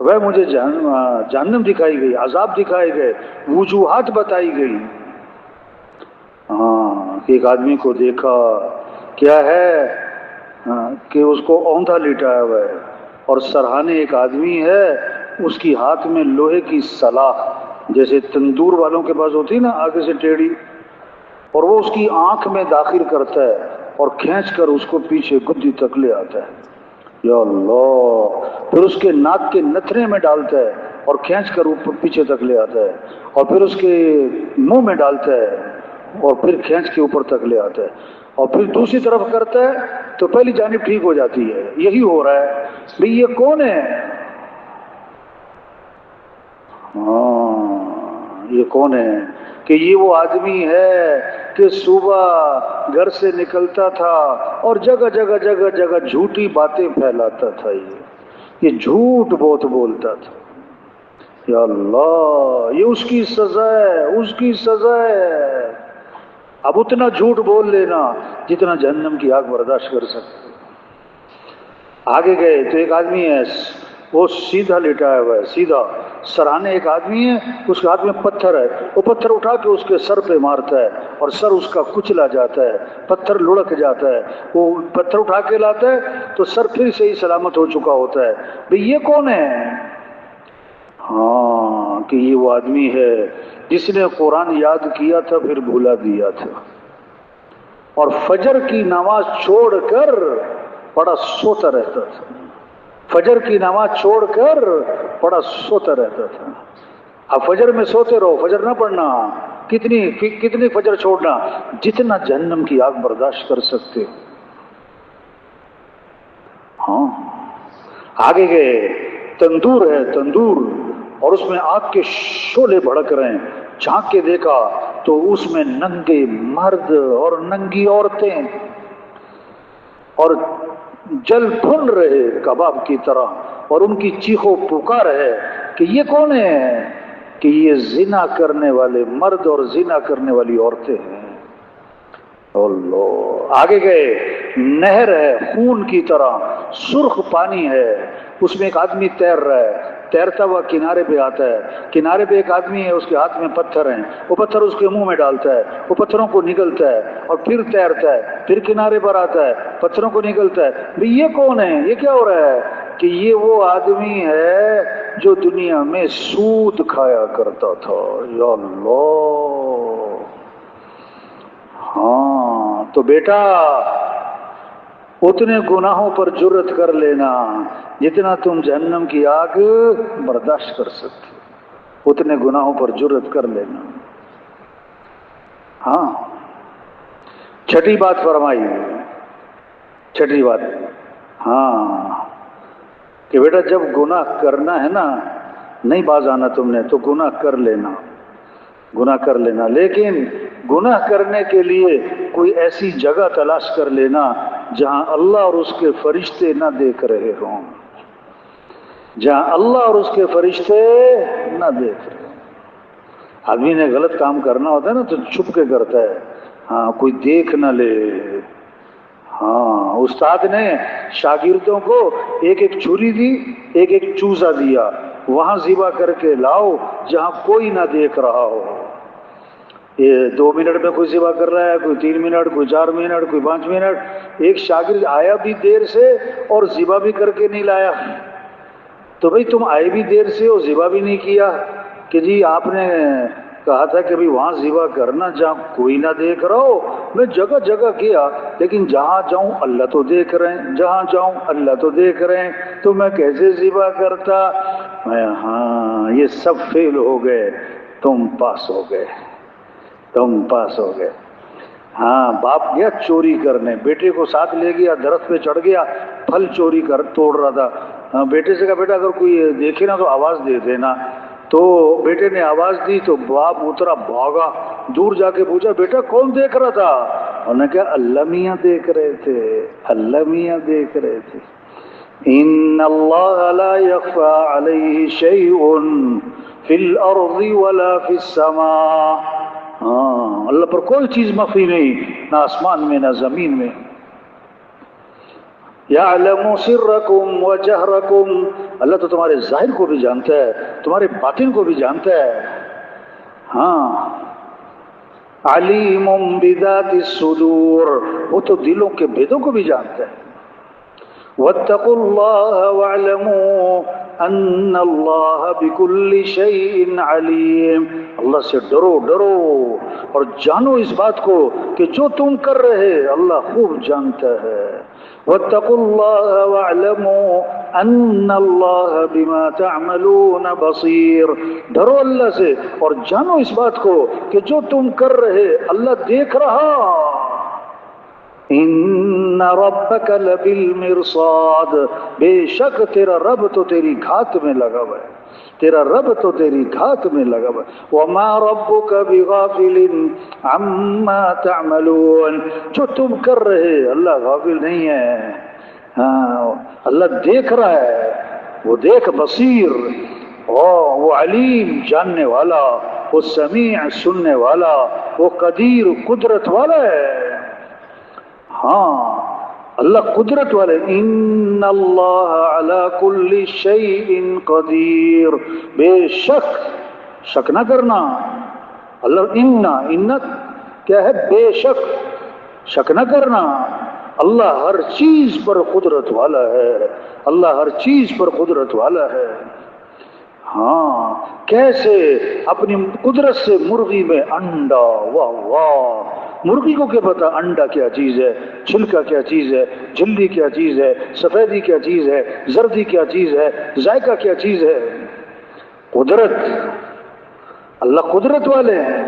وہ مجھے جہنم دکھائی گئی، عذاب دکھائے گئے، وجوہات بتائی گئی۔ ہاں، ایک آدمی کو دیکھا، کیا ہے کہ اس کو اوندا لٹایا ہوا ہے، اور سرہانے ایک آدمی ہے، اس کی ہاتھ میں لوہے کی سلاخ، جیسے تندور والوں کے پاس ہوتی نا آگے سے ٹیڑھی، اور وہ اس کی آنکھ میں داخل کرتا ہے اور کھینچ کر اس کو پیچھے گدی تک لے آتا ہے۔ یا اللہ! پھر اس کے ناک کے نتھرے میں ڈالتا ہے اور کھینچ کر اوپر پیچھے تک لے آتا ہے، اور پھر اس کے منہ میں ڈالتا ہے اور پھر کھینچ کے اوپر تک لے آتا ہے، اور پھر دوسری طرف کرتا ہے تو پہلی جانب ٹھیک ہو جاتی ہے۔ یہی ہو رہا ہے بھئی، یہ کون ہے؟ ہاں، یہ کون ہے؟ کہ یہ وہ آدمی ہے کہ صبح گھر سے نکلتا تھا اور جگہ جگہ جگہ جگہ جھوٹی باتیں پھیلاتا تھا، یہ جھوٹ بہت بولتا تھا۔ یا اللہ! یہ اس کی سزا ہے، اس کی سزا ہے۔ اب اتنا جھوٹ بول لینا جتنا جہنم کی آگ برداشت کر سکتے۔ آگے گئے تو ایک آدمی ہے، وہ سیدھا لٹایا ہوا ہے، سیدھا۔ سرانے ایک آدمی ہے، اس کے ہاتھ میں پتھر ہے، وہ پتھر اٹھا کے اس کے سر پہ مارتا ہے اور سر اس کا کچلا جاتا ہے، پتھر لڑک جاتا ہے، وہ پتھر اٹھا کے لاتا ہے تو سر پھر سے ہی سلامت ہو چکا ہوتا ہے۔ بھئی، یہ کون ہے؟ ہاں، کہ یہ وہ آدمی ہے جس نے قرآن یاد کیا تھا پھر بھولا دیا تھا، اور فجر کی نماز چھوڑ کر بڑا سوتا رہتا تھا، فجر کی نماز چھوڑ کر بڑا سوتا رہتا تھا۔ اب فجر میں سوتے رہو، فجر نہ پڑھنا، کتنی فجر چھوڑنا؟ جتنا جہنم کی آگ برداشت کر سکتے ہو۔ ہاں، آگے گئے، تندور ہے، تندور، اور اس میں آگ کے شعلے بھڑک رہے ہیں۔ جھانک کے دیکھا تو اس میں ننگے مرد اور ننگی عورتیں، اور جل بھن رہے کباب کی طرح، اور ان کی چیخو پکار ہے کہ یہ کون ہے؟ کہ یہ زنا کرنے والے مرد اور زنا کرنے والی عورتیں ہیں۔ اللہ! آگے گئے، نہر ہے خون کی طرح، سرخ پانی ہے، اس میں ایک آدمی تیر رہا ہے، تیرتا ہوا کنارے پہ آتا ہے، کنارے پہ ایک آدمی ہے، اس کے ہاتھ میں پتھر ہیں، وہ پتھر اس کے منہ میں ڈالتا ہے، وہ پتھروں کو نگلتا ہے اور پھر تیرتا ہے، پھر کنارے پر آتا ہے، پتھروں کو نگلتا ہے۔ بھئی، یہ کون ہے؟ یہ کیا ہو رہا ہے؟ کہ یہ وہ آدمی ہے جو دنیا میں سود کھایا کرتا تھا۔ یا اللہ! ہاں، تو بیٹا اتنے گناہوں پر جرت کر لینا جتنا تم جہنم کی آگ برداشت کر سکتے، اتنے گناہوں پر جرت کر لینا۔ ہاں، چھٹی بات فرمائی، چھٹی بات، ہاں، کہ بیٹا جب گناہ کرنا ہے نا، نہیں باز آنا تم نے، تو گناہ کر لینا، گناہ کر لینا، لیکن گناہ کرنے کے لیے کوئی ایسی جگہ تلاش کر لینا جہاں اللہ اور اس کے فرشتے نہ دیکھ رہے ہوں، جہاں اللہ اور اس کے فرشتے نہ دیکھ رہے ہوں۔ آدمی نے غلط کام کرنا ہوتا ہے نا تو چھپ کے کرتا ہے، ہاں، کوئی دیکھ نہ لے۔ ہاں، استاد نے شاگردوں کو ایک ایک چھری دی، ایک ایک چوزا دیا، وہاں ذبح کر کے لاؤ جہاں کوئی نہ دیکھ رہا ہو۔ یہ 2 منٹ میں کوئی ذبح کر رہا ہے، کوئی 3 منٹ، کوئی 4 منٹ، کوئی 5 منٹ۔ ایک شاگرد آیا بھی دیر سے اور ذبح بھی کر کے نہیں لایا، تو بھئی تم آئے بھی دیر سے اور ذبح بھی نہیں کیا، کہ جی آپ نے کہا تھا کہ وہاں ذبح کرنا جہاں کوئی نہ دیکھ رہا ہو۔ میں جگہ جگہ کیا، لیکن جہاں جاؤں اللہ تو دیکھ رہے ہیں، جہاں جاؤں اللہ تو دیکھ رہے ہیں، تو میں کیسے ذبح کرتا؟ ہاں، یہ سب فیل ہو گئے، تم پاس ہو گئے، تم پاس ہو گئے۔ ہاں، باپ گیا چوری کرنے، بیٹے کو ساتھ لے گیا، درخت پہ چڑھ گیا، پھل چوری کر توڑ رہا تھا۔ ہاں، بیٹے سے کہا بیٹا اگر کوئی دیکھے نا تو آواز دے دینا۔ تو بیٹے نے آواز دی تو باپ اترا، بھاگا، دور جا کے پوچھا بیٹا کون دیکھ رہا تھا؟ انہوں نے کہا اللہ میاں دیکھ رہے تھے، اللہ میاں دیکھ رہے تھے۔ ان اللہ لا یخفی علیہ شیء فی الارض ولا فی السماء۔ ہاں، اللہ پر کوئی چیز مخفی نہیں، نہ آسمان میں نہ زمین میں۔ یعلم سرکم وجہرکم، اللہ تو تمہارے ظاہر کو بھی جانتا ہے، تمہارے باطن کو بھی جانتا ہے. ہاں، علیم بذات الصدور، وہ تو دلوں کے بھیدوں کو بھی جانتا ہے. واتقوا اللہ واعلموا ان اللہ بکل شیء علیم، اللہ سے ڈرو ڈرو اور جانو اس بات کو کہ جو تم کر رہے اللہ خوب جانتا ہے. واتقوا اللہ واعلموا ان اللہ بما تعملون بصیر، ڈرو اللہ سے اور جانو اس بات کو کہ جو تم کر رہے اللہ دیکھ رہا. ان ربک لبالمرصاد، بے شک تیرا رب تو تیری گھات میں لگا ہوا ہے، تیرا رب تو تیری گھات میں لگا ہوا ہے. وما ربک بغافل عما تعملون، جو تم کر رہے اللہ غافل نہیں ہے. ہاں، اللہ دیکھ رہا ہے، وہ دیکھ بصیر، وہ علیم جاننے والا، وہ سمیع سننے والا، وہ قدیر قدرت والا ہے. ہاں، اللہ قدرت والے. ان اللہ علی کل شیء قدیر، بے شک، شک نہ کرنا. اللہ ان کیا ہے؟ بے شک، شک نہ کرنا. اللہ ہر چیز پر قدرت والا ہے، اللہ ہر چیز پر قدرت والا ہے. ہاں، کیسے اپنی قدرت سے مرغی میں انڈا، واہ واہ، مرغی کو کیا پتا انڈا کیا چیز ہے، چھلکا کیا چیز ہے، جھلی کیا چیز ہے، سفیدی کیا چیز ہے، زردی کیا چیز ہے، ذائقہ کیا چیز ہے. قدرت، اللہ قدرت والے ہیں.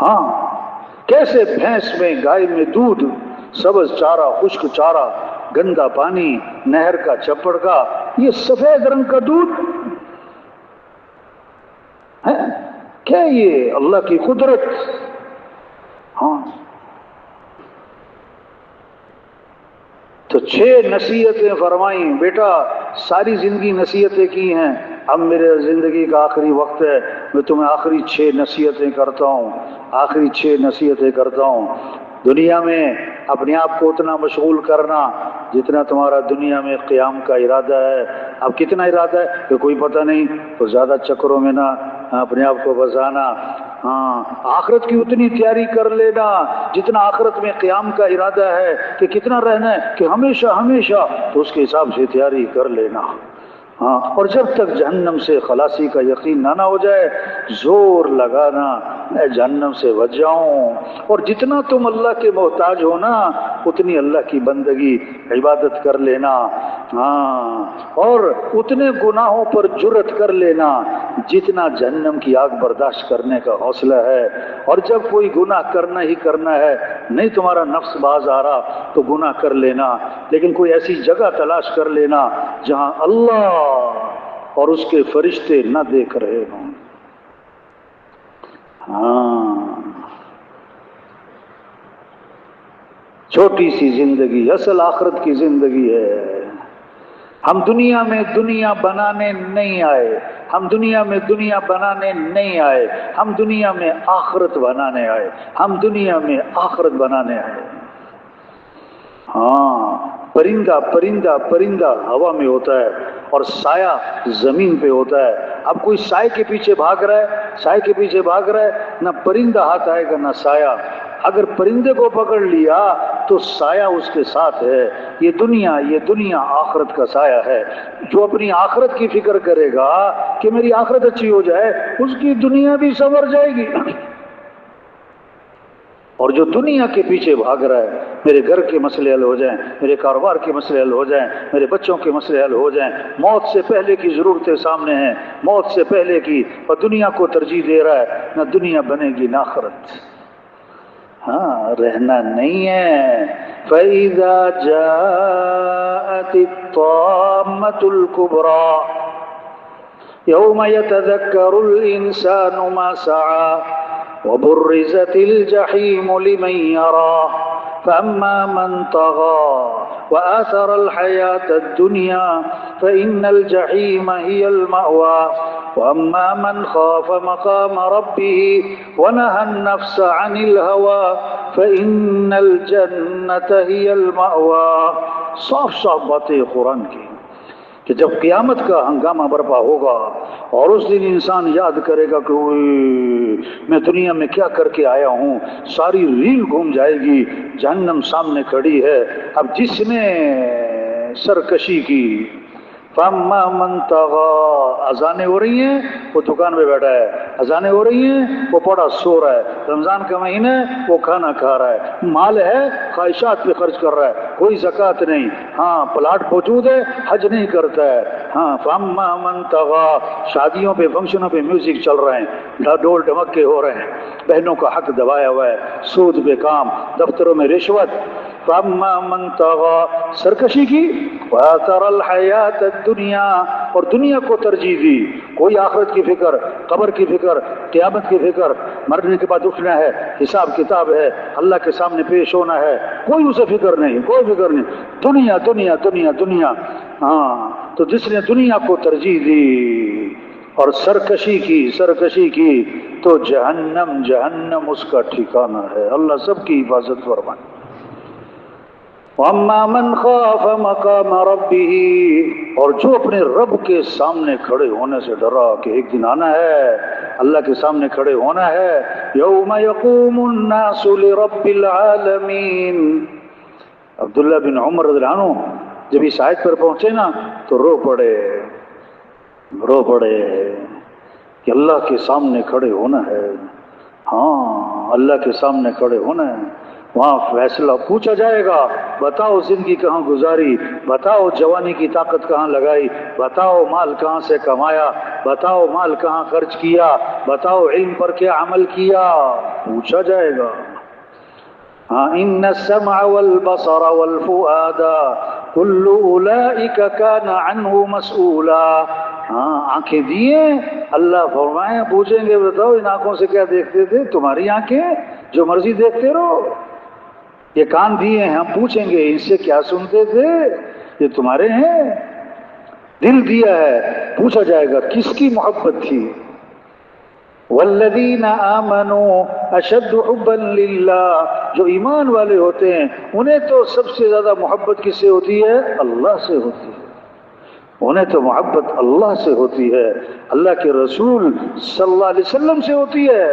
ہاں، کیسے بھینس میں، گائے میں دودھ، سبز چارہ، خشک چارہ، گندا پانی، نہر کا چپڑ کا، یہ سفید رنگ کا دودھ ہے کیا؟ یہ اللہ کی قدرت. ہاں، تو 6 نصیحتیں فرمائیں. بیٹا ساری زندگی نصیحتیں کی ہیں، اب میرے زندگی کا آخری وقت ہے، میں تمہیں آخری 6 نصیحتیں کرتا ہوں، آخری 6 نصیحتیں کرتا ہوں. دنیا میں اپنے آپ کو اتنا مشغول کرنا جتنا تمہارا دنیا میں قیام کا ارادہ ہے. اب کتنا ارادہ ہے کہ کوئی پتہ نہیں، تو زیادہ چکروں میں نہ اپنے آپ کو بسانا. ہاں، آخرت کی اتنی تیاری کر لینا جتنا آخرت میں قیام کا ارادہ ہے کہ کتنا رہنا ہے، کہ ہمیشہ ہمیشہ، تو اس کے حساب سے تیاری کر لینا. ہاں، اور جب تک جہنم سے خلاصی کا یقین نہ ہو جائے، زور لگانا میں جہنم سے بچ جاؤں. اور جتنا تم اللہ کے محتاج ہو نا، اتنی اللہ کی بندگی عبادت کر لینا. ہاں، اور اتنے گناہوں پر جرأت کر لینا جتنا جہنم کی آگ برداشت کرنے کا حوصلہ ہے. اور جب کوئی گناہ کرنا ہی کرنا ہے، نہیں تمہارا نفس باز آ رہا تو گناہ کر لینا، لیکن کوئی ایسی جگہ تلاش کر لینا جہاں اللہ اور اس کے فرشتے نہ دیکھ رہے ہوں. ہاں، چھوٹی سی زندگی اصل آخرت کی زندگی ہے. ہم دنیا میں دنیا بنانے نہیں آئے، ہم دنیا میں دنیا بنانے نہیں آئے، ہم دنیا میں آخرت بنانے آئے، ہم دنیا میں آخرت بنانے آئے. ہاں، پرندہ پرندہ پرندہ ہوا میں ہوتا ہے اور سایہ زمین پہ ہوتا ہے. اب کوئی سائے کے پیچھے بھاگ رہا ہے، سائے کے پیچھے بھاگ رہا ہے، نہ پرندہ ہاتھ آئے گا نہ سایہ. اگر پرندے کو پکڑ لیا تو سایہ اس کے ساتھ ہے. یہ دنیا آخرت کا سایہ ہے. جو اپنی آخرت کی فکر کرے گا کہ میری آخرت اچھی ہو جائے، اس کی دنیا بھی سنور جائے گی. اور جو دنیا کے پیچھے بھاگ رہا ہے، میرے گھر کے مسئلے حل ہو جائیں، میرے کاروبار کے مسئلے حل ہو جائیں، میرے بچوں کے مسئلے حل ہو جائیں، موت سے پہلے کی ضرورتیں سامنے ہیں، موت سے پہلے کی، اور دنیا کو ترجیح دے رہا ہے، نہ دنیا بنے گی نہ آخرت. ہاں، رہنا نہیں ہے. فَإِذَا جَاءَتِ الطَّامَّةُ الْكُبْرَى يَوْمَ يَتَذَكَّرُ الْإِنسَانُ مَا سَعَى وَبُرِّزَتِ الْجَحِيمُ لِمَنْ يَرَى فَأَمَّا مَنْ طَغَى وَآثَرَ الْحَيَاةَ الدُّنْيَا فَإِنَّ الْجَحِيمَ هِيَ الْمَأْوَى وَأَمَّا مَنْ خَافَ مَقَامَ رَبِّهِ وَنَهَى النَّفْسَ عَنِ الْهَوَى فَإِنَّ الْجَنَّةَ هِيَ الْمَأْوَى. صاف صاف باتیں قرآن کی کہ جب قیامت کا ہنگامہ برپا ہوگا اور اس دن انسان یاد کرے گا کہ میں دنیا میں کیا کر کے آیا ہوں، ساری ریل گھوم جائے گی، جہنم سامنے کھڑی ہے۔ اب جس نے سرکشی کی، فَأَمَّا مَنْ طَغَىٰ، اذانیں ہو رہی ہیں وہ دکان پہ بیٹھا ہے، اذانیں ہو رہی ہیں وہ پڑا سو رہا ہے، رمضان کا مہینہ ہے وہ کھانا کھا رہا ہے، مال ہے خواہشات پہ خرچ کر رہا ہے، کوئی زکوٰۃ نہیں، ہاں پلاٹ موجود ہے حج نہیں کرتا ہے، ہاں فَأَمَّا مَنْ طَغَىٰ، شادیوں پہ فنکشنوں پہ میوزک چل رہے ہیں، ڈول ڈھمکے ہو رہے ہیں، بہنوں کا حق دبایا ہوا ہے، سود پہ کام، دفتروں میں رشوت۔ فَأَمَّا مَنْ طَغَىٰ، سرکشی کی، وَآثَرَ الْحَيَاةَ الدُّنْيَا، اور دنیا کو ترجیح دی، کوئی آخرت کی فکر، قبر کی فکر، قیامت کی فکر، مرنے کے بعد اٹھنا ہے، حساب کتاب ہے، اللہ کے سامنے پیش ہونا ہے، کوئی اسے فکر نہیں، کوئی فکر نہیں، دنیا دنیا دنیا دنیا۔ ہاں تو جس نے دنیا کو ترجیح دی اور سرکشی کی تو جہنم جہنم اس کا ٹھکانہ ہے۔ اللہ سب کی حفاظت فرمائے۔ وَأَمَّا مَنْ خَافَ مَقَامَ رَبِّهِ، اور جو اپنے رب کے سامنے کھڑے ہونے سے ڈرا کہ ایک دن آنا ہے، اللہ کے سامنے کھڑے ہونا ہے، يَوْمَ يَقُومُ النَّاسُ لِرَبِّ الْعَالَمِينَ۔ عبداللہ بن عمر رضی اللہ عنہ جب اس آیت پر پہنچے نا تو رو پڑے کہ اللہ کے سامنے کھڑے ہونا ہے، ہاں اللہ کے سامنے کھڑے ہونا ہے، وہاں فیصلہ پوچھا جائے گا، بتاؤ زندگی کہاں گزاری، بتاؤ جوانی کی طاقت کہاں لگائی، بتاؤ مال کہاں سے کمایا، بتاؤ مال کہاں خرچ کیا، بتاؤ علم پر کیا عمل کیا، پوچھا جائے گا۔ ہاں ان السمع والبصر والفؤاد کل اولئک کان عنہ مسئولا۔ ہاں آنکھیں دیے، اللہ فرمائے پوچھیں گے بتاؤ ان آنکھوں سے کیا دیکھتے تھے، تمہاری آنکھیں جو مرضی دیکھتے رہو، یہ کان دیے ہیں ہم پوچھیں گے ان سے کیا سنتے تھے، یہ تمہارے ہیں، دل دیا ہے پوچھا جائے گا کس کی محبت تھی۔ والذین آمنوا اشد حبا للہ، جو ایمان والے ہوتے ہیں انہیں تو سب سے زیادہ محبت کس سے ہوتی ہے، اللہ سے ہوتی ہے، انہیں تو محبت اللہ سے ہوتی ہے، اللہ کے رسول صلی اللہ علیہ وسلم سے ہوتی ہے۔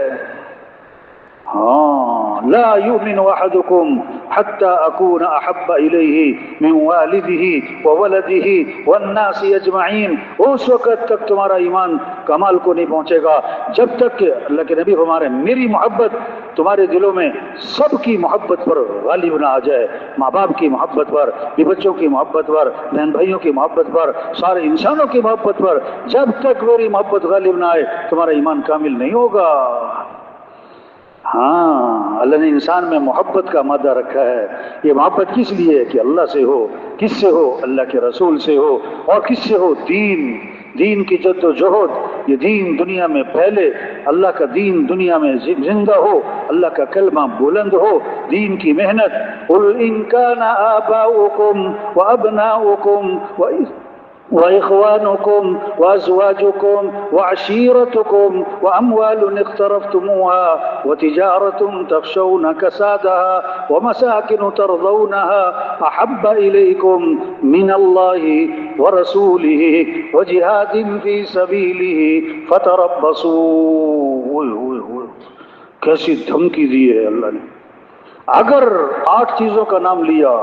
ہاں لا یؤمن احدکم حتی اکون احب الیہ من والدہ وولدہ والناس اجمعین، اس وقت تک تمہارا ایمان کمال کو نہیں پہنچے گا جب تک کہ اللہ کے نبی ہمارے میری محبت تمہارے دلوں میں سب کی محبت پر غالب نہ آ جائے، ماں باپ کی محبت پر، بچوں کی محبت پر، بہن بھائیوں کی محبت پر، سارے انسانوں کی محبت پر، جب تک میری محبت غالب نہ آئے تمہارا ایمان کامل نہیں ہوگا۔ ہاں اللہ نے انسان میں محبت کا مادہ رکھا ہے، یہ محبت کس لیے ہے کہ اللہ سے ہو، کس سے ہو، اللہ کے رسول سے ہو، اور کس سے ہو، دین کی جد و جہد، یہ دین دنیا میں پھیلے، اللہ کا دین دنیا میں زندہ ہو، اللہ کا کلمہ بلند ہو، دین کی محنت۔ قُلْ إِنْ كَانَ آبَاؤُكُمْ وَأَبْنَاؤُكُمْ وإخوانكم وأزواجكم وعشيرتكم وأموال اقترفتموها وتجارة تخشون كسادها ومساكن ترضونها أحب إليكم من الله ورسوله وجهاد في سبيله فتربصوا۔ کیسی دھمکی دی ہے اللہ نے، اگر 8 چیزوں کا نام لیا،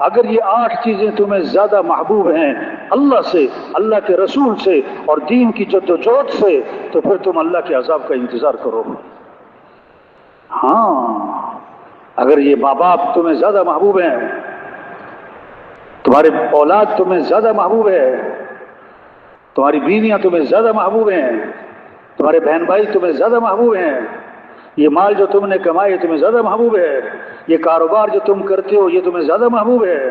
اگر یہ 8 چیزیں تمہیں زیادہ محبوب ہیں اللہ سے، اللہ کے رسول سے اور دین کی جد و جہد سے، تو پھر تم اللہ کے عذاب کا انتظار کرو۔ ہاں اگر یہ ماں باپ تمہیں زیادہ محبوب ہیں، تمہارے اولاد تمہیں زیادہ محبوب ہے، تمہاری بیویاں تمہیں زیادہ محبوب ہیں، تمہارے بہن بھائی تمہیں زیادہ محبوب ہیں، یہ مال جو تم نے کمائے تمہیں زیادہ محبوب ہے، یہ کاروبار جو تم کرتے ہو یہ تمہیں زیادہ محبوب ہے،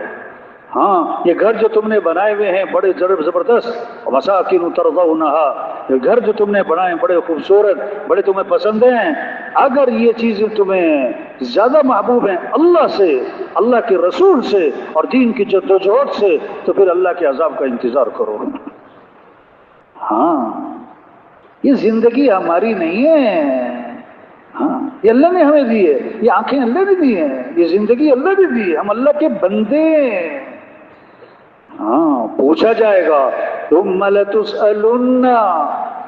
ہاں یہ گھر جو تم نے بنائے ہوئے ہیں بڑے زبردست، مساکن ترضونها، یہ گھر جو تم نے بنائے بڑے خوبصورت، بڑے تمہیں پسند ہیں، اگر یہ چیزیں تمہیں زیادہ محبوب ہیں اللہ سے، اللہ کے رسول سے اور دین کی جد و جہد سے، تو پھر اللہ کے عذاب کا انتظار کرو۔ ہاں یہ زندگی ہماری نہیں ہے، ہاں یہ اللہ نے ہمیں دی ہے، یہ آنکھیں اللہ نے دی ہیں، یہ زندگی اللہ نے دی ہے، ہم اللہ کے بندے ہیں۔ پوچھا جائے گا ثم لتسألن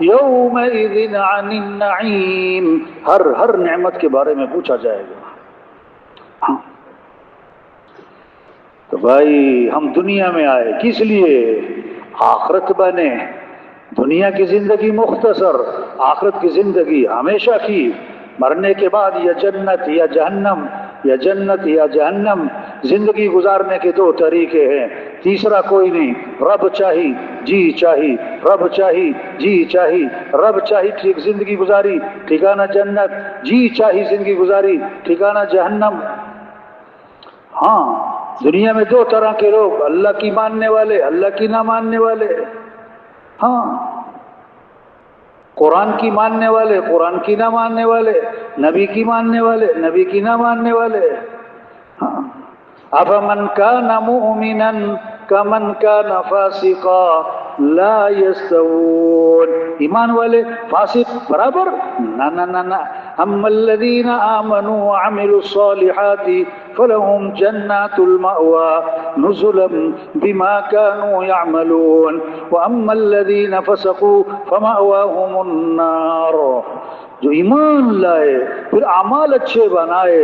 یومئذ عن النعیم، ہر نعمت کے بارے میں پوچھا جائے گا۔ تو بھائی ہم دنیا میں آئے کس لیے؟ آخرت بنے۔ دنیا کی زندگی مختصر، آخرت کی زندگی ہمیشہ کی۔ مرنے کے بعد یا جنت یا جہنم، یا جنت یا جہنم۔ زندگی گزارنے کے دو طریقے ہیں، تیسرا کوئی نہیں۔ رب چاہی جی چاہی، رب چاہی جی چاہی، رب چاہی ٹھیک زندگی گزاری ٹھکانہ جنت، جی چاہی زندگی گزاری ٹھکانہ جہنم۔ ہاں دنیا میں دو طرح کے لوگ، اللہ کی ماننے والے، اللہ کی نہ ماننے والے۔ ہاں قرآن کی ماننے والے، قرآن کی نہ ماننے والے، نبی کی ماننے والے، نبی کی نہ ماننے والے۔ ہاں افمن کان مؤمنا کمن کان فاسقا لا یستوون، ایمان والے فاسق برابر؟ نہ نہ نہ نہ۔ اما الذین آمنوا وعملوا الصالحات فلهم جنات المأوى نزلا بما كانوا يعملون واما الذين فسقوا فمأواهم النار، جو ایمان لائے پھر اعمال اچھے بنائے،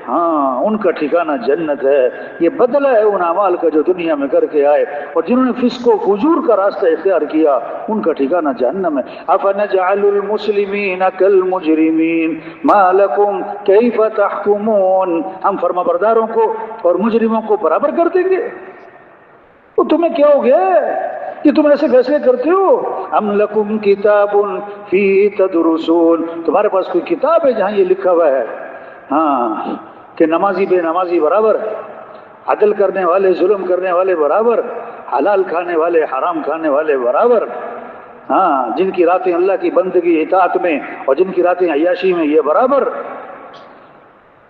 ہاں ان کا ٹھکانہ جنت ہے۔ یہ بدلہ ہے ان اعمال کا جو دنیا میں کر کے آئے، اور جنہوں نے فسق و فجور کا راستہ اختیار کیا ان کا ٹھکانہ جہنم ہے۔ افنجعل المسلمین کالمجرمین ما لکم کیف تحکمون، ہم فرما برداروں کو اور مجرموں کو برابر کر دیں گے؟ تو تمہیں کیا ہو گیا کہ تم ایسے فیصلے کرتے ہو؟ ام لکم کتاب فی تدرسون، تمہارے پاس کوئی کتاب ہے جہاں یہ لکھا ہوا ہے ہاں کہ نمازی بے نمازی برابر، عدل کرنے والے ظلم کرنے والے برابر، حلال کھانے والے حرام کھانے والے برابر، ہاں جن کی راتیں اللہ کی بندگی اطاعت میں اور جن کی راتیں عیاشی میں یہ برابر؟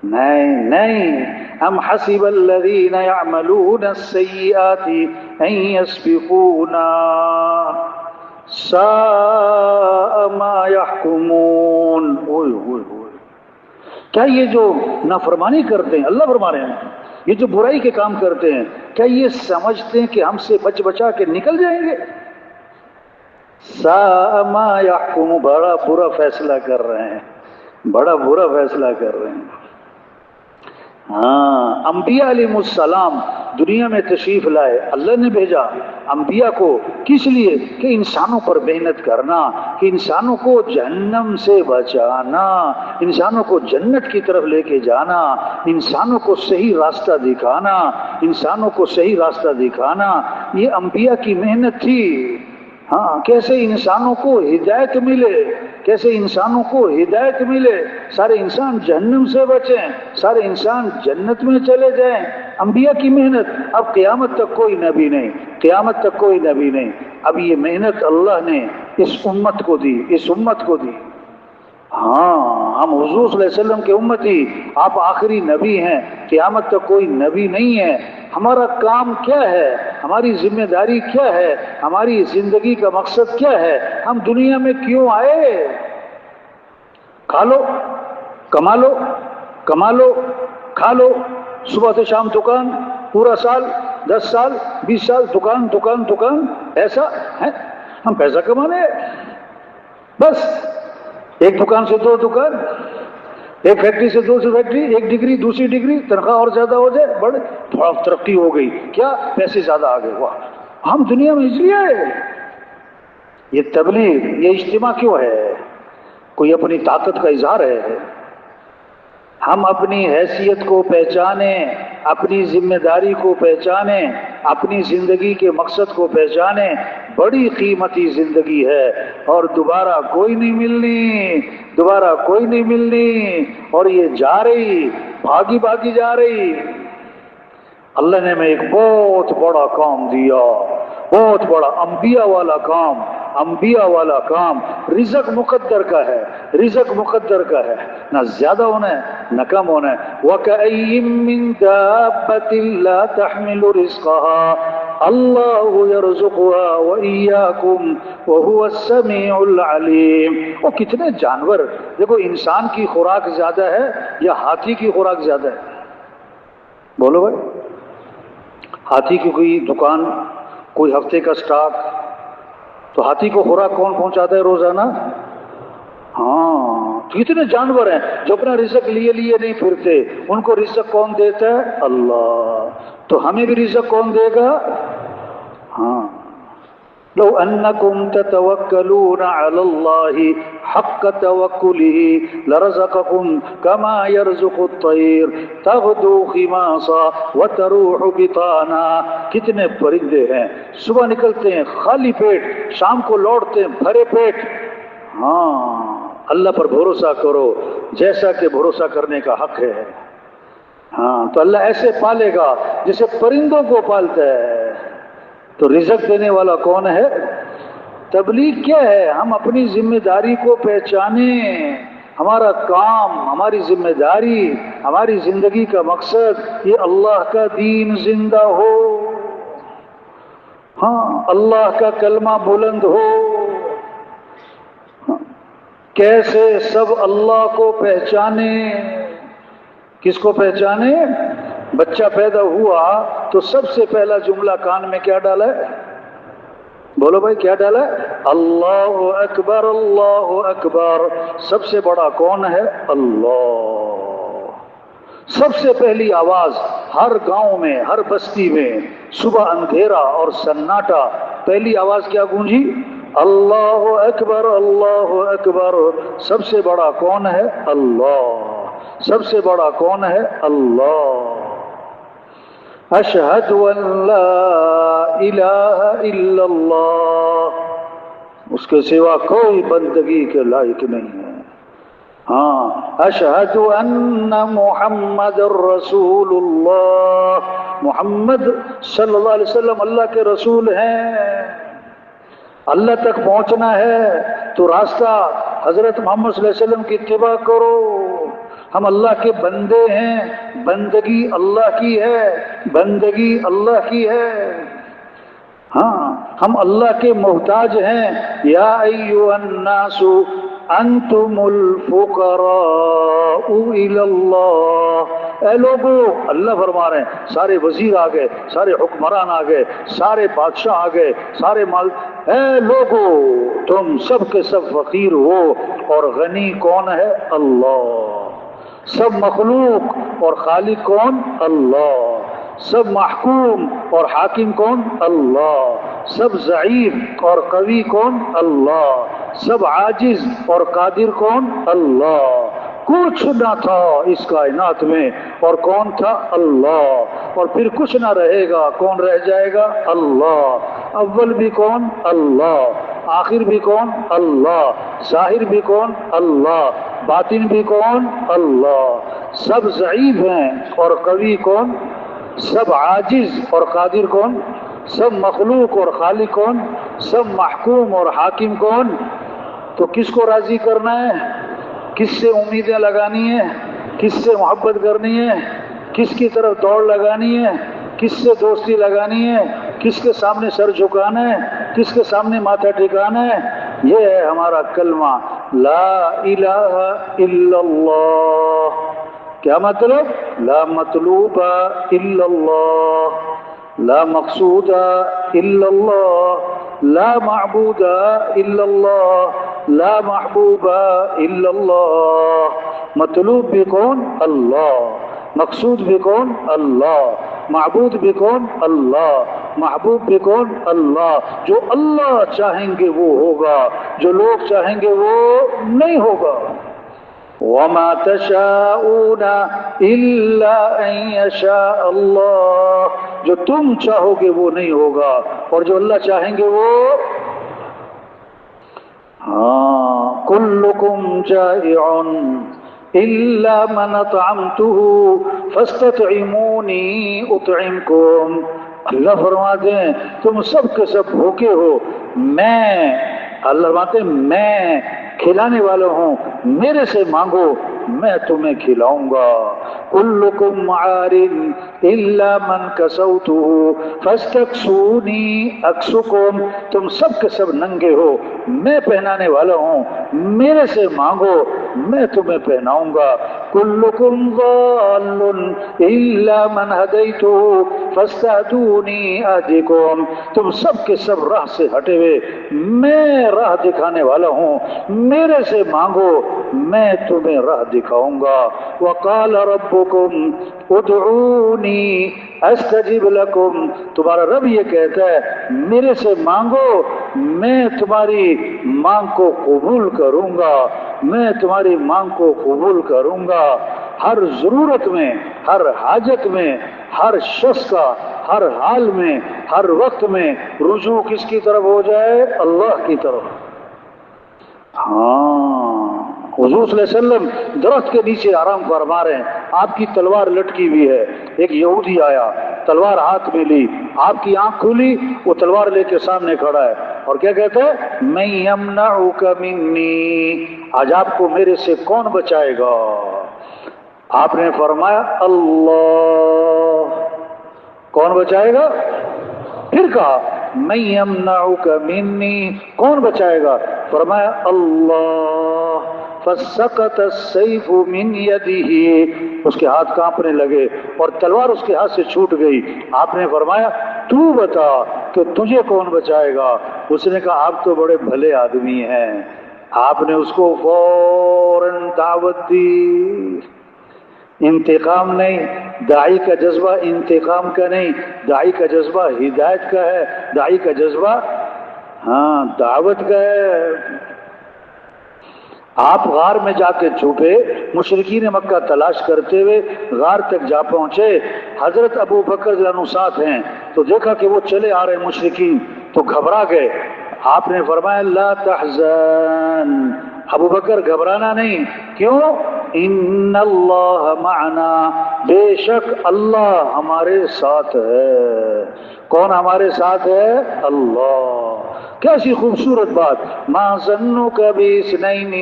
نہیں نہیں۔ ام حسب الذین یعملون السیئات ان یسبقونا ساء ما یحکمون۔ اوئے ہوئے ہوئے، کیا یہ جو نافرمانی کرتے ہیں، اللہ فرما رہے ہیں، یہ جو برائی کے کام کرتے ہیں، کیا یہ سمجھتے ہیں کہ ہم سے بچ بچا کے نکل جائیں گے؟ ساء ما یحکم، بڑا برا فیصلہ کر رہے ہیں، بڑا برا فیصلہ کر رہے ہیں۔ ہاں انبیاء علیہ السلام دنیا میں تشریف لائے، اللہ نے بھیجا انبیاء کو کس لیے؟ کہ انسانوں پر محنت کرنا، کہ انسانوں کو جہنم سے بچانا، انسانوں کو جنت کی طرف لے کے جانا، انسانوں کو صحیح راستہ دکھانا، انسانوں کو صحیح راستہ دکھانا، یہ انبیاء کی محنت تھی۔ ہاں کیسے انسانوں کو ہدایت ملے، کیسے انسانوں کو ہدایت ملے، سارے انسان جہنم سے بچیں، سارے انسان جنت میں چلے جائیں، انبیاء کی محنت۔ اب قیامت تک کوئی نبی نہیں، قیامت تک کوئی نبی نہیں، اب یہ محنت اللہ نے اس امت کو دی، اس امت کو دی۔ ہاں ہم حضور صلی اللہ علیہ وسلم کے امتی، آپ آخری نبی ہیں، قیامت تک کوئی نبی نہیں ہے۔ ہمارا کام کیا ہے، ہماری ذمہ داری کیا ہے، ہماری زندگی کا مقصد کیا ہے، ہم دنیا میں کیوں آئے؟ کھا لو کما لو، کما لو کھا لو، صبح سے شام دکان، پورا سال 10 سال 20 سال دکان دکان دکان، ایسا ہے؟ ہم پیسہ کمانے بس، ایک دکان سے 2 دکان، ایک فیکٹری سے 2 فیکٹری، ایک ڈگری دوسری ڈگری، تنخواہ اور زیادہ ہو جائے، بڑے تھوڑا ترقی ہو گئی، کیا پیسے زیادہ آ گئے، واہ ہم دنیا میں اس لیے آئے۔ یہ تبلیغ، یہ اجتماع کیوں ہے؟ کوئی اپنی طاقت کا اظہار ہے؟ ہم اپنی حیثیت کو پہچانیں، اپنی ذمہ داری کو پہچانیں، اپنی زندگی کے مقصد کو پہچانیں۔ بڑی قیمتی زندگی ہے اور دوبارہ کوئی نہیں ملنی، دوبارہ کوئی نہیں ملنی، اور یہ جا رہی، بھاگی بھاگی جا رہی۔ اللہ نے ہمیں ایک بہت بڑا کام دیا، بہت بڑا انبیاء والا کام، انبیاء والا کام۔ رزق مقدر کا ہے، رزق مقدر کا ہے، نہ زیادہ ہونا ہے نہ کم ہونا ہے۔ وَكَأَيٍّ مِّن دَابَّةٍ لَّا تَحْمِلُ رِزْقَهَا اللَّهُ يَرْزُقُهَا وَإِيَّاكُمْ وَهُوَ السَّمِيعُ الْعَلِيمُ۔ اور کتنے جانور، دیکھو انسان کی خوراک زیادہ ہے یا ہاتھی کی خوراک زیادہ ہے؟ بولو بھائی، ہاتھی کی کوئی دکان کوئی ہفتے کا سٹاک. تو ہاتھی کو خوراک کون پہنچاتا ہے روزانہ؟ ہاں. تو اتنے جانور ہیں جو اپنا رزق لیے نہیں پھرتے، ان کو رزق کون دیتا ہے؟ اللہ. تو ہمیں بھی رزق کون دے گا؟ ہاں. لو انکم تتوکلون علی اللہ حق توکلہ لرزقکم کما یرزق الطیر تغدو خماصا وتروح بطانا. کتنے پرندے ہیں، صبح نکلتے ہیں خالی پیٹ، شام کو لوٹتے ہیں بھرے پیٹ. ہاں، اللہ پر بھروسہ کرو جیسا کہ بھروسہ کرنے کا حق ہے. ہاں، تو اللہ ایسے پالے گا جیسے پرندوں کو پالتا ہے. تو رزق دینے والا کون ہے؟ تبلیغ کیا ہے؟ ہم اپنی ذمہ داری کو پہچانیں. ہمارا کام، ہماری ذمہ داری، ہماری زندگی کا مقصد یہ اللہ کا دین زندہ ہو. ہاں، اللہ کا کلمہ بلند ہو. کیسے سب اللہ کو پہچانے. کس کو پہچانے؟ بچہ پیدا ہوا تو سب سے پہلا جملہ کان میں کیا ڈالا ہے؟ بولو بھائی، کیا ڈالا ہے؟ اللہ اکبر، اللہ اکبر. سب سے بڑا کون ہے؟ اللہ. سب سے پہلی آواز ہر گاؤں میں، ہر بستی میں، صبح اندھیرا اور سناٹا، پہلی آواز کیا گونجی؟ اللہ اکبر، اللہ اکبر. سب سے بڑا کون ہے؟ اللہ. سب سے بڑا کون ہے؟ اللہ. اشہد ان لا الہ الا اللہ. اس کے سوا کوئی بندگی کے لائق نہیں ہے. ہاں، اشہد ان محمد الرسول اللہ. محمد صلی اللہ علیہ وسلم اللہ کے رسول ہیں. اللہ تک پہنچنا ہے تو راستہ حضرت محمد صلی اللہ علیہ وسلم کی اتباع کرو. ہم اللہ کے بندے ہیں، بندگی اللہ کی ہے، بندگی اللہ کی ہے. ہاں، ہم اللہ کے محتاج ہیں. یا ایھا الناس انتم الفقراء الی اللہ. اے لوگو، اللہ فرما رہے ہیں، سارے وزیر آ گئے، سارے حکمران آ گئے، سارے بادشاہ آ گئے، سارے مال. اے لوگو، تم سب کے سب فقیر ہو اور غنی کون ہے؟ اللہ. سب مخلوق اور خالق کون؟ اللہ. سب محکوم اور حاکم کون؟ اللہ. سب ضعیف اور قوی کون؟ اللہ. سب عاجز اور قادر کون؟ اللہ. کچھ نہ تھا اس کائنات میں اور کون تھا؟ اللہ. اور پھر کچھ نہ رہے گا، کون رہ جائے گا؟ اللہ. اول بھی کون؟ اللہ. آخر بھی کون؟ اللہ. ظاہر بھی کون؟ اللہ. باطن بھی کون؟ اللہ. سب ضعیف ہیں اور قوی کون؟ سب عاجز اور قادر کون؟ سب مخلوق اور خالق کون؟ سب محکوم اور حاکم کون؟ تو کس کو راضی کرنا ہے؟ کس سے امیدیں لگانی ہے؟ کس سے محبت کرنی ہے؟ کس کی طرف دوڑ لگانی ہے؟ کس سے دوستی لگانی ہے؟ کس کے سامنے سر جھکانا ہے؟ کس کے سامنے ماتھا ٹھکانا ہے؟ یہ ہے ہمارا کلمہ لا الہ الا اللہ. کیا مطلب؟ لا مطلوب الا اللہ، لا مقصود الا اللہ، لا معبود الا اللہ، لا محبوب الا اللہ. مطلوب بھی کون؟ اللہ. مقصود بھی کون؟ اللہ. معبود بھی کون؟ اللہ. محبوب بھی کون؟ اللہ. جو اللہ چاہیں گے وہ ہوگا، جو لوگ چاہیں گے وہ نہیں ہوگا. وَمَا تَشَاءُونَ إِلَّا أَن يَشَاءَ اللَّهُ. جو تم چاہو گے وہ نہیں ہوگا اور جو اللہ چاہیں گے وہ. ہاں، كُلُّكُمْ جَائِعٌ إِلَّا مَنْ أَطْعَمْتُهُ فَاسْتَطْعِمُونِي أُطْعِمْكُمْ. اللہ فرماتے ہیں تم سب کے سب بھوکے ہو، اللہ فرماتے ہیں میں کھلانے والا ہوں، میرے سے مانگو میں تمہیں کھلاؤں گا. کلکم عار الا من کسوتہ فاستکسونی اکسکم، تم سب کے سب ننگے ہو، میں پہنانے والا ہوں، میرے سے مانگو میں تمہیں پہناؤں گا. کلکم ضال الا من ہدیتہ فاستہدونی اہدکم، تم سب کے سب راہ سے ہٹے ہوئے، میں راہ دکھانے والا ہوں، میرے سے مانگو میں تمہیں راہ دکھاؤں گا. وقال ربکم ادعونی استجب لکم، تمہارا رب یہ کہتا ہے میرے سے مانگو میں تمہاری مانگ کو قبول کروں گا، میں تمہاری مانگ کو قبول کروں گا. ہر ضرورت میں، ہر حاجت میں، ہر شخص کا ہر حال میں، ہر وقت میں رجوع کس کی طرف ہو جائے؟ اللہ کی طرف. ہاں، حضور صلی اللہ علیہ وسلم درخت کے نیچے آرام فرما رہے ہیں، آپ کی تلوار لٹکی ہوئی ہے. ایک یہودی آیا، تلوار ہاتھ میں لی، آپ کی آنکھ کھلی، وہ تلوار لے کے سامنے کھڑا ہے اور کیا کہتا ہے؟ میں یمنعک منی، آج آپ کو میرے سے کون بچائے گا؟ آپ نے فرمایا اللہ. کون بچائے گا؟ پھر کہا میں یمنعک منی، کون بچائے گا؟ فرمایا اللہ. فسقط السیف من یدہ، اس کے ہاتھ کانپنے لگے اور تلوار اس کے ہاتھ سے چھوٹ گئی. آپ نے فرمایا تو بتا کہ تجھے کون بچائے گا؟ اس نے کہا آپ تو بڑے بھلے آدمی ہیں. آپ نے اس کو فوراً دعوت دی. انتقام نہیں، داعی کا جذبہ انتقام کا نہیں، داعی کا جذبہ ہدایت کا ہے، داعی کا جذبہ ہاں دعوت کا ہے. آپ غار میں جا کے چھپے، مشرکین مکہ تلاش کرتے ہوئے غار تک جا پہنچے. حضرت ابو بکر رضی اللہ عنہ ساتھ ہیں تو دیکھا کہ وہ چلے آ رہے مشرکین تو گھبرا گئے. آپ نے فرمایا لا تحزن، ابو بکر گھبرانا نہیں. کیوں؟ ان اللہ معنا، بے شک اللہ ہمارے ساتھ ہے. کون ہمارے ساتھ ہے؟ اللہ. کیسی خوبصورت بات. ما ظنک باثنین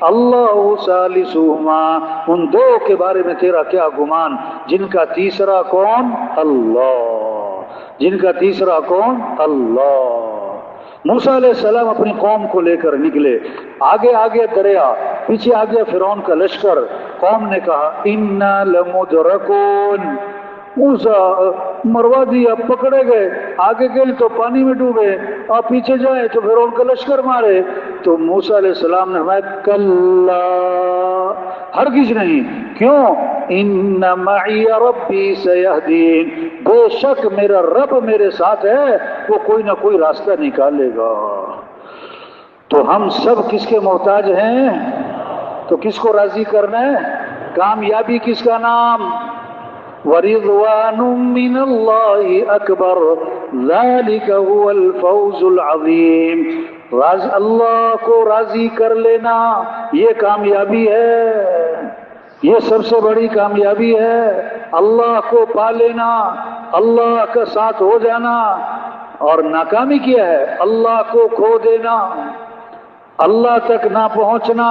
اللہ ثالثہما، ان دو کے بارے میں تیرا کیا گمان جن کا تیسرا کون؟ اللہ. جن کا تیسرا کون؟ اللہ. موسیٰ علیہ السلام اپنی قوم کو لے کر نکلے، آگے آگے دریا، پیچھے آگے فرعون کا لشکر. قوم نے کہا انا لمدرکون، موسیٰ مروا دی، اب پکڑے گئے، آگے گئے تو پانی میں ڈوبے، آپ پیچھے جائیں تو فرعون کا لشکر مارے. تو موسیٰ علیہ السلام نے فرمایا کلا، ہرگز نہیں. کیوں؟ ان معی ربی سیہدین، بے شک میرا رب میرے ساتھ ہے، وہ کوئی نہ کوئی راستہ نکالے گا. تو ہم سب کس کے محتاج ہیں؟ تو کس کو راضی کرنا ہے؟ کامیابی کس کا نام؟ وَرِضْوَانٌ مِّنَ اللَّهِ أَكْبَرُ ذَلِكَ هُوَ الْفَوْزُ الْعَظِيمُ. اللہ کو راضی کر لینا یہ کامیابی ہے، یہ سب سے بڑی کامیابی ہے. اللہ کو پا لینا، اللہ کا ساتھ ہو جانا. اور ناکامی کیا ہے؟ اللہ کو کھو دینا، اللہ تک نہ پہنچنا.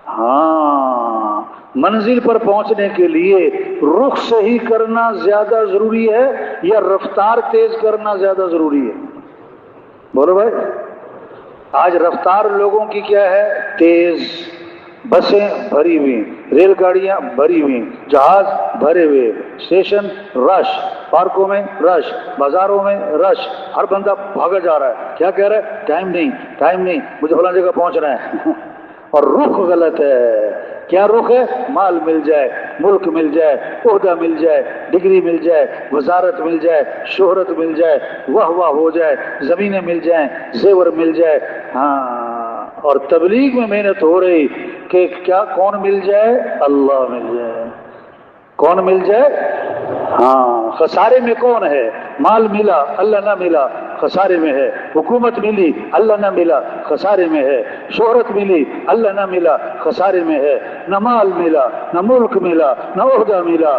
ہاں، منزل پر پہنچنے کے لیے رخ صحیح کرنا زیادہ ضروری ہے یا رفتار تیز کرنا زیادہ ضروری ہے؟ بولو بھائی. آج رفتار لوگوں کی کیا ہے؟ تیز. بسیں بھری ہوئی، ریل گاڑیاں بھری ہوئی، جہاز بھرے ہوئے، اسٹیشن رش، پارکوں میں رش، بازاروں میں رش، ہر بندہ بھاگا جا رہا ہے. کیا کہہ رہا ہے؟ ٹائم نہیں، ٹائم نہیں، مجھے فلاں جگہ پہنچنا ہے. اور رخ غلط ہے. کیا رخ ہے؟ مال مل جائے، ملک مل جائے، عہدہ مل جائے، ڈگری مل جائے، وزارت مل جائے، شہرت مل جائے، واہ واہ ہو جائے، زمینیں مل جائیں، زیور مل جائے. ہاں، اور تبلیغ میں محنت ہو رہی کہ کیا کون مل جائے؟ اللہ مل جائے. کون مل جائے؟ ہاں. خسارے میں کون ہے؟ مال ملا اللہ نہ ملا، خسارے میں ہے. حکومت ملی اللہ نہ ملا، خسارے میں ہے. شہرت ملی اللہ نہ ملا، خسارے میں ہے. نہ مال ملا، نہ ملک ملا، نہ عہدہ ملا،